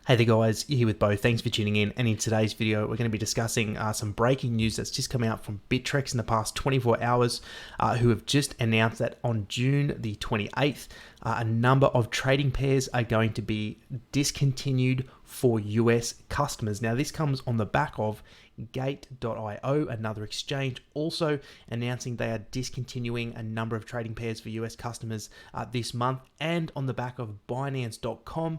Hey there guys, you're here with Bo. Thanks for tuning in, and in today's video we're going to be discussing some breaking news that's just come out from Bittrex in the past 24 hours, who have just announced that on June the 28th, a number of trading pairs are going to be discontinued for US customers. Now this comes on the back of Gate.io, another exchange, also announcing they are discontinuing a number of trading pairs for US customers this month, and on the back of Binance.com,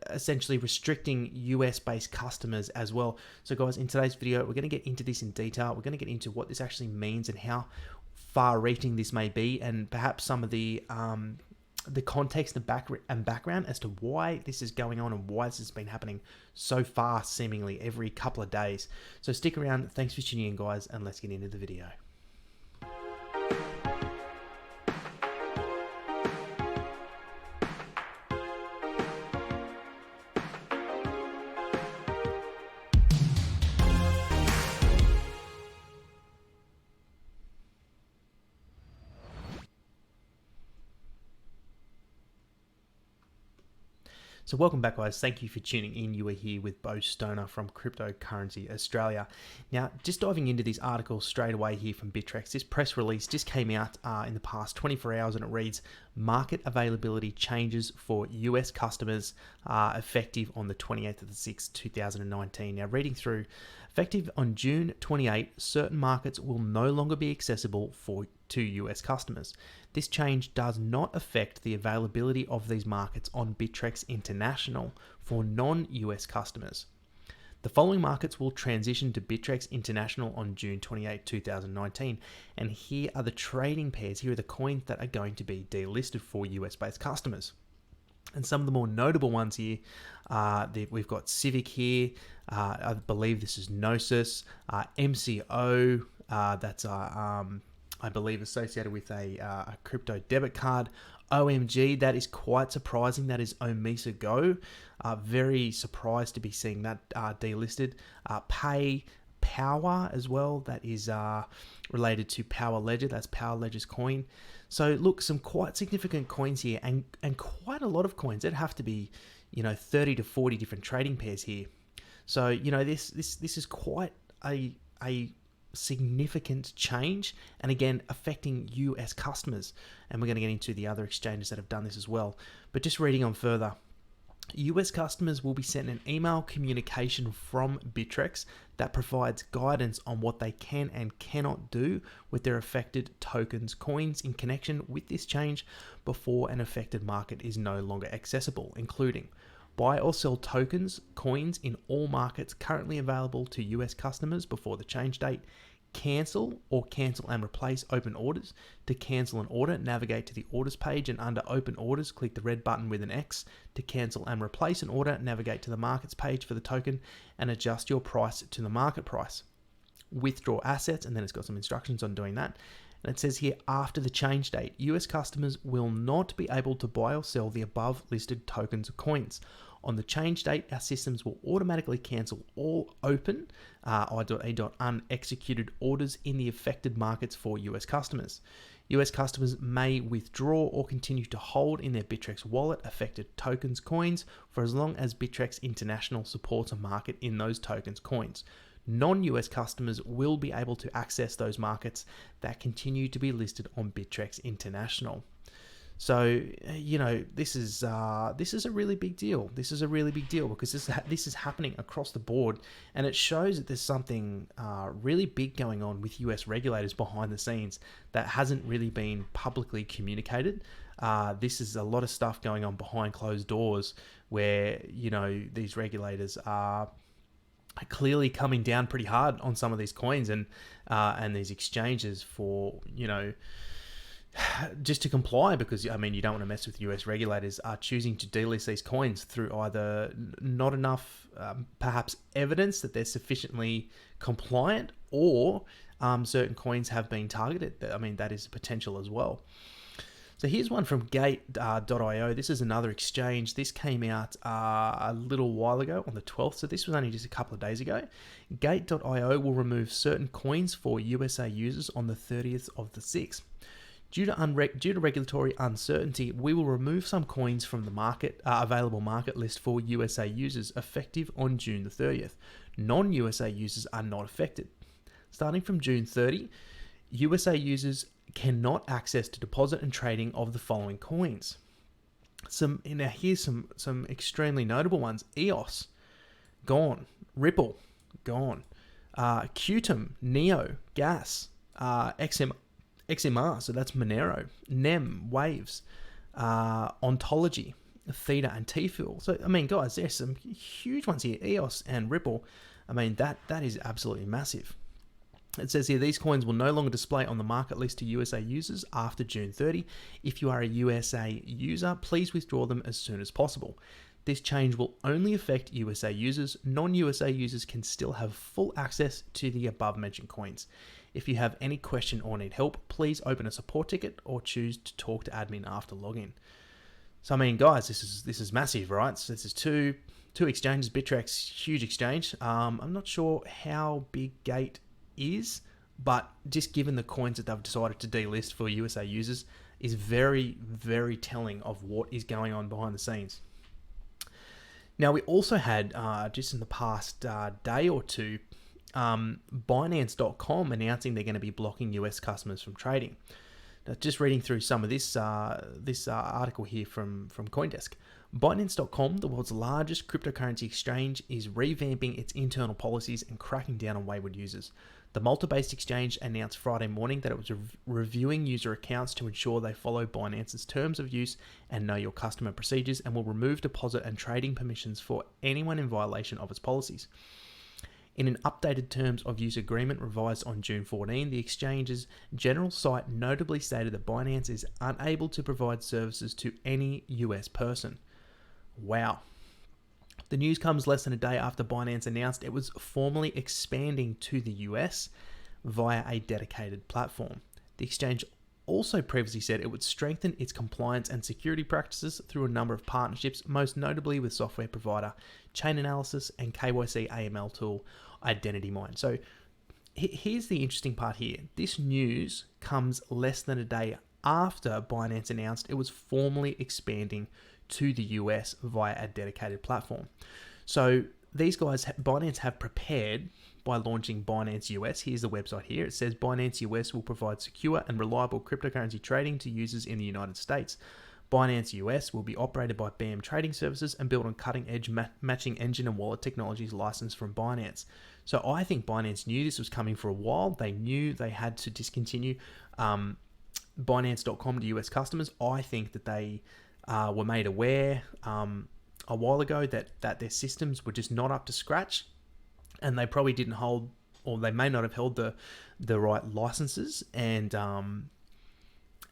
essentially restricting US-based customers as well. So guys, in today's video, we're going to get into this in detail. We're going to get into what this actually means and how far-reaching this may be, and perhaps some of the context and background as to why this is going on and why this has been happening so fast, seemingly every couple of days. So stick around. Thanks for tuning in, guys, and let's get into the video. So welcome back, guys. Thank you for tuning in. You are here with Bo Stoner from Cryptocurrency Australia. Now, just diving into this article straight away here from Bittrex, this press release just came out in the past 24 hours, and it reads, market availability changes for US customers effective on the 28th of the 6th, 2019. Now, reading through, effective on June 28, certain markets will no longer be accessible to US customers. This change does not affect the availability of these markets on Bittrex International for non-US customers. The following markets will transition to Bittrex International on June 28, 2019, and here are the trading pairs, here are the coins that are going to be delisted for US-based customers. And some of the more notable ones here, we've got Civic here, I believe this is Gnosis, MCO, that's I believe associated with a crypto debit card. OMG, that is quite surprising. That is Omisa Go. Very surprised to be seeing that delisted. Power as well. That is related to Power Ledger. That's Power Ledger's coin. So look, some quite significant coins here, and quite a lot of coins. There'd have to be 30 to 40 different trading pairs here. So this is quite a significant change, and again affecting US customers, and we're going to get into the other exchanges that have done this as well. But just reading on further, US customers will be sent an email communication from Bittrex that provides guidance on what they can and cannot do with their affected tokens coins in connection with this change before an affected market is no longer accessible, including buy or sell tokens, coins in all markets currently available to US customers before the change date. Cancel and replace open orders. To cancel an order, navigate to the orders page, and under open orders, click the red button with an X. To cancel and replace an order, navigate to the markets page for the token and adjust your price to the market price. Withdraw assets, and then it's got some instructions on doing that. And it says here, after the change date, US customers will not be able to buy or sell the above listed tokens or coins. On the change date, our systems will automatically cancel all open I.A. unexecuted orders in the affected markets for US customers. US customers may withdraw or continue to hold in their Bittrex wallet affected tokens coins for as long as Bittrex International supports a market in those tokens coins. Non-US customers will be able to access those markets that continue to be listed on Bittrex International. So, this is a really big deal. This is a really big deal because this is happening across the board, and it shows that there's something really big going on with US regulators behind the scenes that hasn't really been publicly communicated. This is a lot of stuff going on behind closed doors where, these regulators are clearly coming down pretty hard on some of these coins and these exchanges for, just to comply, because you don't want to mess with US regulators are choosing to delist these coins through either not enough perhaps evidence that they're sufficiently compliant, or certain coins have been targeted. That is a potential as well. So here's one from Gate.io. This is another exchange. This came out a little while ago on the 12th, so this was only just a couple of days ago. Gate.io will remove certain coins for USA users on the 30th of the 6th. Due to regulatory uncertainty, we will remove some coins from the available market list for USA users effective on June the 30th. Non-USA users are not affected. Starting from June 30, USA users cannot access to deposit and trading of the following coins. Here's some extremely notable ones. EOS, gone. Ripple, gone. Qtum, Neo, Gas, XMR, so that's Monero, NEM, Waves, Ontology, Theta, and TFIL. So, I mean, guys, there's some huge ones here. EOS and Ripple, I mean, that is absolutely massive. It says here, these coins will no longer display on the market list to USA users after June 30. If you are a USA user, please withdraw them as soon as possible. This change will only affect USA users. Non-USA users can still have full access to the above-mentioned coins. If you have any question or need help, please open a support ticket or choose to talk to admin after login. So, I mean, guys, this is massive, right? So this is two exchanges. Bittrex, huge exchange. I'm not sure how big Gate is, but just given the coins that they've decided to delist for USA users is very, very telling of what is going on behind the scenes. Now, we also had, just in the past day or two, Binance.com announcing they're going to be blocking US customers from trading. Now, just reading through some of this article here from CoinDesk. Binance.com, the world's largest cryptocurrency exchange, is revamping its internal policies and cracking down on wayward users. The Malta-based exchange announced Friday morning that it was reviewing user accounts to ensure they follow Binance's terms of use and know your customer procedures, and will remove deposit and trading permissions for anyone in violation of its policies. In an updated terms of use agreement revised on June 14, the exchange's general site notably stated that Binance is unable to provide services to any US person. Wow. The news comes less than a day after Binance announced it was formally expanding to the US via a dedicated platform. The exchange also previously said it would strengthen its compliance and security practices through a number of partnerships, most notably with software provider Chainalysis and KYC AML tool IdentityMine. So here's the interesting part here. This news comes less than a day after Binance announced it was formally expanding to the US via a dedicated platform. So these guys, Binance, have prepared by launching Binance US. Here's the website here. It says Binance US will provide secure and reliable cryptocurrency trading to users in the United States. Binance US will be operated by BAM Trading Services and built on cutting-edge matching engine and wallet technologies licensed from Binance. So I think Binance knew this was coming for a while. They knew they had to discontinue Binance.com to US customers. I think that they were made aware a while ago that their systems were just not up to scratch, and they probably didn't hold, or they may not have held the right licenses and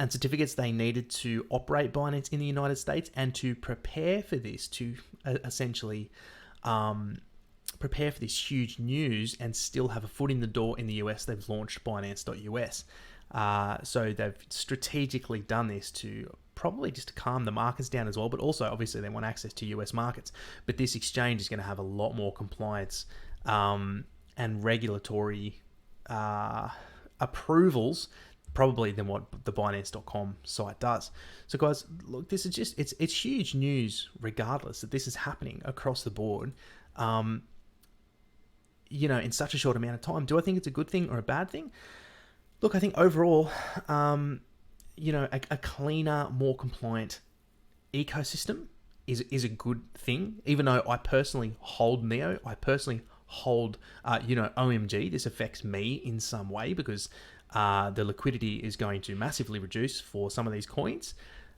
certificates they needed to operate Binance in the United States. And to prepare for this, to essentially prepare for this huge news and still have a foot in the door in the US, they've launched Binance.us. So they've strategically done this to probably just to calm the markets down as well, but also obviously they want access to US markets. But this exchange is going to have a lot more compliance and regulatory approvals probably than what the Binance.com site does. So guys, look, this is just, it's huge news regardless that this is happening across the board, in such a short amount of time. Do I think it's a good thing or a bad thing? Look, I think overall, a cleaner, more compliant ecosystem is a good thing. Even though I personally hold Neo, I personally hold, OMG. This affects me in some way because the liquidity is going to massively reduce for some of these coins.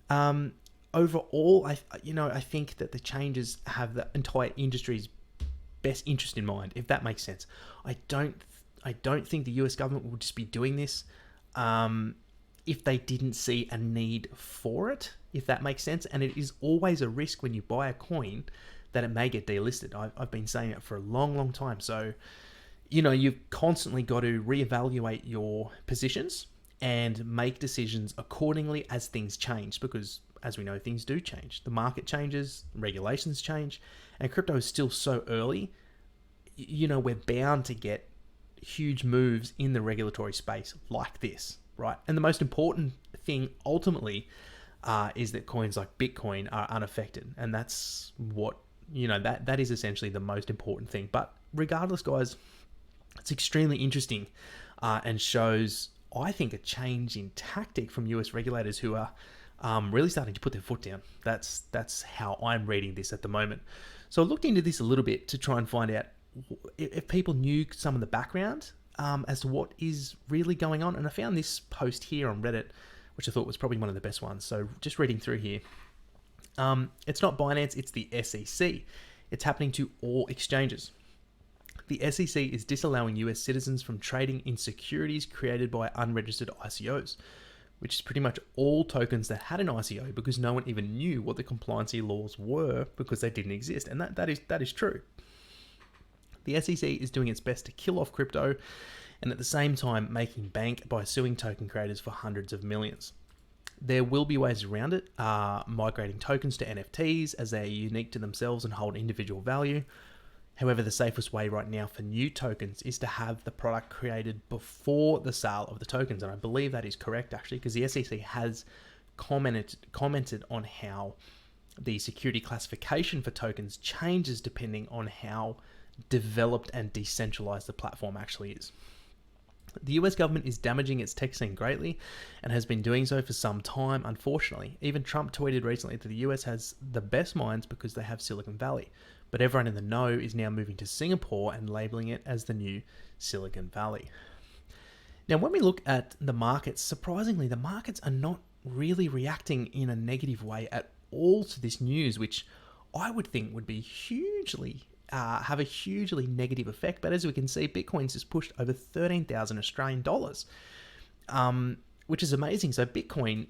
Overall, I think that the changes have the entire industry's best interest in mind, if that makes sense. I don't think the US government will just be doing this if they didn't see a need for it, if that makes sense. And it is always a risk when you buy a coin that it may get delisted. I've been saying it for a long, long time. So, you've constantly got to reevaluate your positions and make decisions accordingly as things change, because as we know, things do change. The market changes, regulations change, and crypto is still so early. We're bound to get huge moves in the regulatory space like this. right? And the most important thing ultimately is that coins like Bitcoin are unaffected, and that's what that is essentially the most important thing. But regardless, guys, it's extremely interesting and shows, I think, a change in tactic from US regulators who are really starting to put their foot down. That's how I'm reading this at the moment. So I looked into this a little bit to try and find out if people knew some of the background as to what is really going on. And I found this post here on Reddit, which I thought was probably one of the best ones. So just reading through here. It's not Binance, it's the SEC. It's happening to all exchanges. The SEC is disallowing US citizens from trading in securities created by unregistered ICOs, which is pretty much all tokens that had an ICO, because no one even knew what the compliancy laws were because they didn't exist. And that is true. The SEC is doing its best to kill off crypto and at the same time making bank by suing token creators for hundreds of millions. There will be ways around it, migrating tokens to NFTs as they are unique to themselves and hold individual value. However, the safest way right now for new tokens is to have the product created before the sale of the tokens. And I believe that is correct, actually, because the SEC has commented on how the security classification for tokens changes depending on how developed and decentralized the platform actually is. The US government is damaging its tech scene greatly and has been doing so for some time, unfortunately. Even Trump tweeted recently that the US has the best minds because they have Silicon Valley. But everyone in the know is now moving to Singapore and labeling it as the new Silicon Valley. Now, when we look at the markets, surprisingly, the markets are not really reacting in a negative way at all to this news, which I would think would be have a hugely negative effect. But as we can see, Bitcoin's has pushed over 13,000 Australian dollars, which is amazing. So Bitcoin,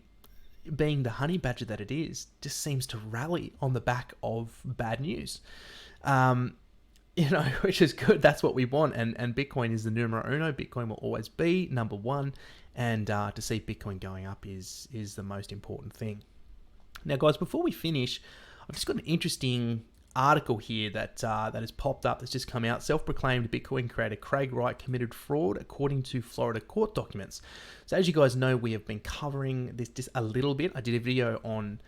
being the honey badger that it is, just seems to rally on the back of bad news, which is good. That's what we want. And Bitcoin is the numero uno. Bitcoin will always be number one. And to see Bitcoin going up is the most important thing. Now, guys, before we finish, I've just got an interesting article here that has popped up that's just come out. Self-proclaimed Bitcoin creator Craig Wright committed fraud according to Florida court documents. So as you guys know, we have been covering this just a little bit. I did a video on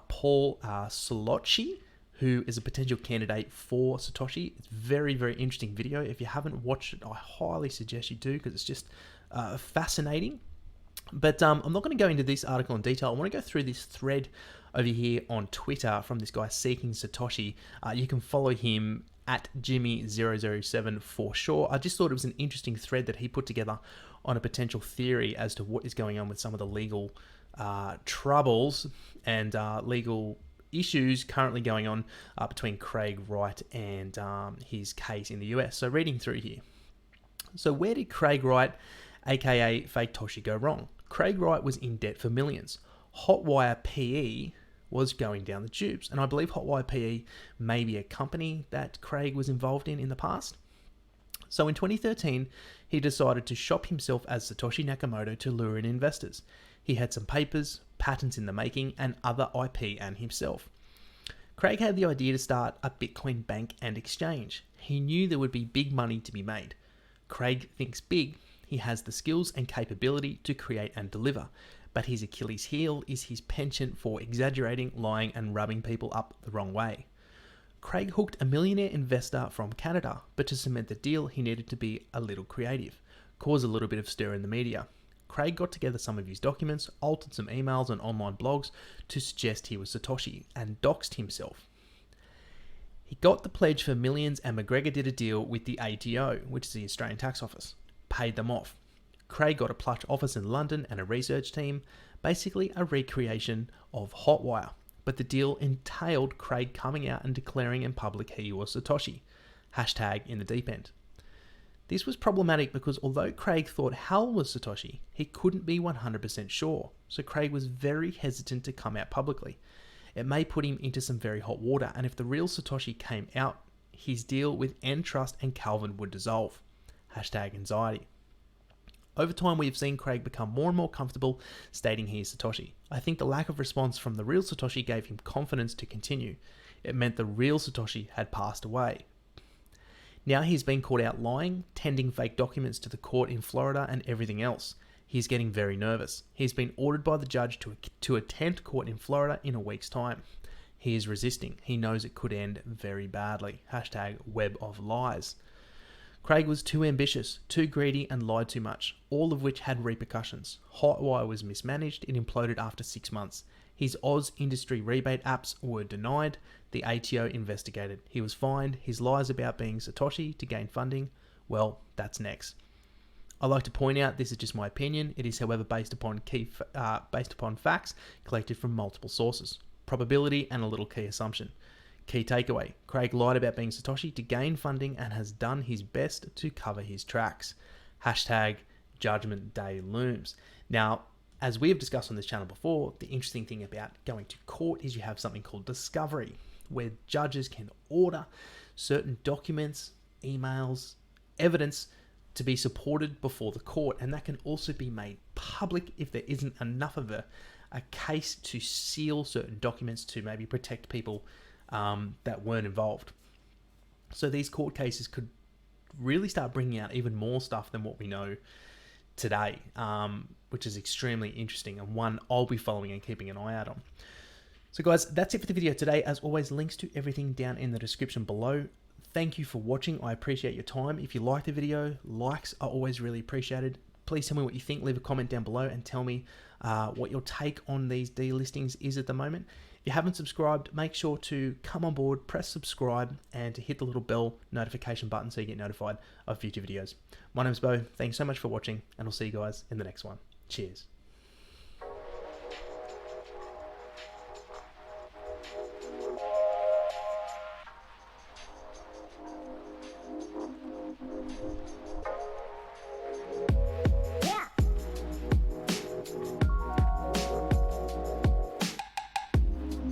Paul Solocci, who is a potential candidate for Satoshi. It's a very, very interesting video. If you haven't watched it, I highly suggest you do, because it's just fascinating. But I'm not going to go into this article in detail. I want to go through this thread over here on Twitter from this guy Seeking Satoshi. You can follow him at Jimmy007 for sure. I just thought it was an interesting thread that he put together on a potential theory as to what is going on with some of the legal troubles and legal issues currently going on between Craig Wright and his case in the US. So reading through here. So where did Craig Wright, aka Fake Toshi, go wrong? Craig Wright was in debt for millions. Hotwire PE was going down the tubes. And I believe Hotwire PE may be a company that Craig was involved in the past. So in 2013, he decided to shop himself as Satoshi Nakamoto to lure in investors. He had some papers, patents in the making, and other IP and himself. Craig had the idea to start a Bitcoin bank and exchange. He knew there would be big money to be made. Craig thinks big. He has the skills and capability to create and deliver. But his Achilles heel is his penchant for exaggerating, lying, and rubbing people up the wrong way. Craig hooked a millionaire investor from Canada, but to cement the deal, he needed to be a little creative, cause a little bit of stir in the media. Craig got together some of his documents, altered some emails and online blogs to suggest he was Satoshi, and doxed himself. He got the pledge for millions, and McGregor did a deal with the ATO, which is the Australian Tax Office, paid them off. Craig got a plush office in London and a research team, basically a recreation of Hotwire. But the deal entailed Craig coming out and declaring in public he was Satoshi. Hashtag in the deep end. This was problematic because although Craig thought Hal was Satoshi, he couldn't be 100% sure. So Craig was very hesitant to come out publicly. It may put him into some very hot water, and if the real Satoshi came out, his deal with Entrust and Calvin would dissolve. Hashtag anxiety. Over time, we have seen Craig become more and more comfortable stating he is Satoshi. I think the lack of response from the real Satoshi gave him confidence to continue. It meant the real Satoshi had passed away. Now he's been caught out lying, tending fake documents to the court in Florida and everything else. He's getting very nervous. He's been ordered by the judge to attend court in Florida in a week's time. He is resisting. He knows it could end very badly. Hashtag web of lies. Craig was too ambitious, too greedy, and lied too much, all of which had repercussions. Hotwire was mismanaged. It imploded after 6 months. His Oz industry rebate apps were denied. The ATO investigated. He was fined. His lies about being Satoshi to gain funding, well, that's next. I like to point out this is just my opinion. It is, however, based upon facts collected from multiple sources, probability, and a little key assumption. Key takeaway: Craig lied about being Satoshi to gain funding and has done his best to cover his tracks. Hashtag Judgment Day looms. Now, as we have discussed on this channel before, the interesting thing about going to court is you have something called discovery, where judges can order certain documents, emails, evidence to be supported before the court, and that can also be made public if there isn't enough of a case to seal certain documents to maybe protect people that weren't involved. So these court cases could really start bringing out even more stuff than what we know today, which is extremely interesting and one I'll be following and keeping an eye out on. So guys, that's it for the video today. As always, links to everything down in the description below. Thank you for watching. I appreciate your time. If you like the video, likes are always really appreciated. Please tell me what you think. Leave a comment down below and tell me what your take on these delistings is at the moment. If you haven't subscribed, make sure to come on board, press subscribe, and to hit the little bell notification button so you get notified of future videos. My name's Bo. Thanks so much for watching, and I'll see you guys in the next one. Cheers.